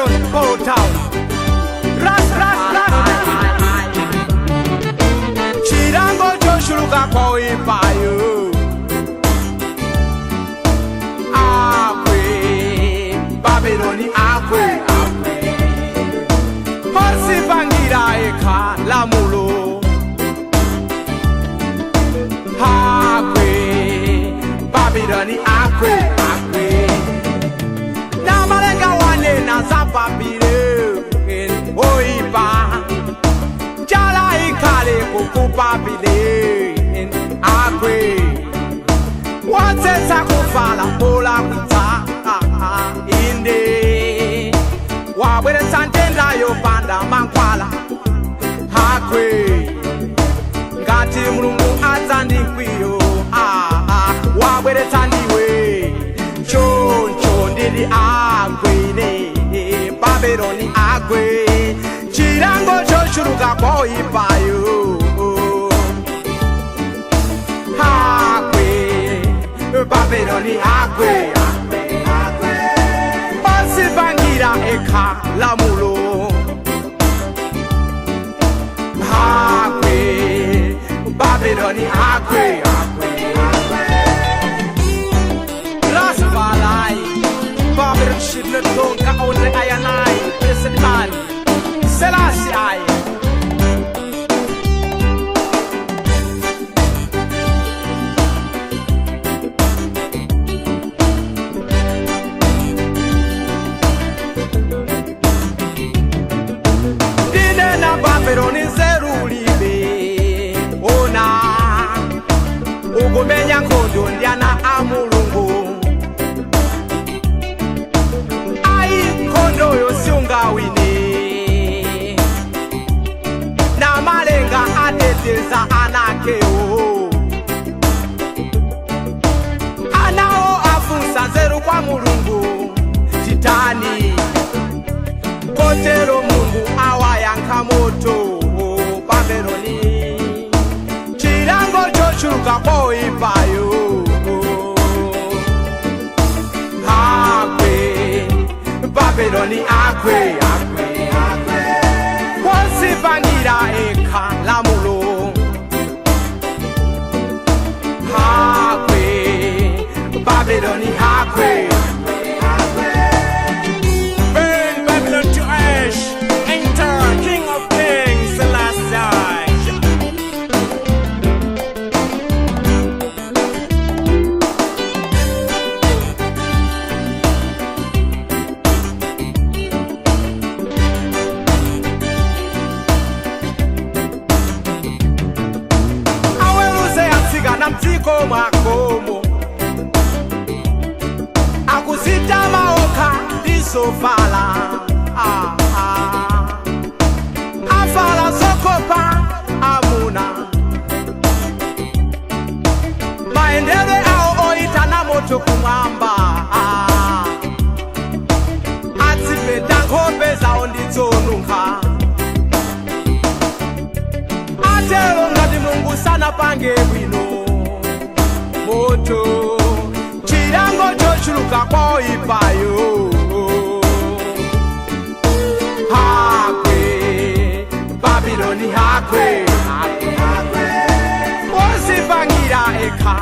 town, Polo town. Ras, ras, ras. Chirango choshuluka kwa ipayo. Akwe, Babyloni akwe, akwe. Hosi bangira eka lamulo. Akwe, Babyloni akwe, akwe. Namalenga wane na zapapire oipa. Jala ikale kukupapile akwe. Watsesa kufala pola kuta inde. Wabwere santenda yo panda mankwala akwe. Ngati mulungu adzandikwiyo wabwere tandiwe choncho ndili agwine Babyloni agwe chirango chochuluka kwa ipayo agwe Babyloni agwe basibangira eka lamulo agwe Babyloni akwe, akwe, akwe. Rasbalai, Babylon shidle tonka onle ayanai, President Selassie ai. Dine na Babylon zeruli. Ugumenya nkondo ndiana amulungu ai kondo yosunga wine na malenga ateteza anakeo anao afunsa zeru kwa mulungu titani kotero mungu awayanka moto Babyloni chirango chochuluka kwa ipayo akwe Babyloni akwe akwe akwe wasibangira eka lamulo akwe Babyloni akwe akwe burn Babylon to ash enter King of Kings Selassie. Namtiko makomo akuzita maoka disofala afala sokopa amuna maendele ao oitana moto kumwamba atipenda ngombe zao ndizonunga atelo ngati Mungu sana pange bwino moto chirango chochuluka kwa ipayo akwe Babyloni akwe akwe akwe wosibangira eka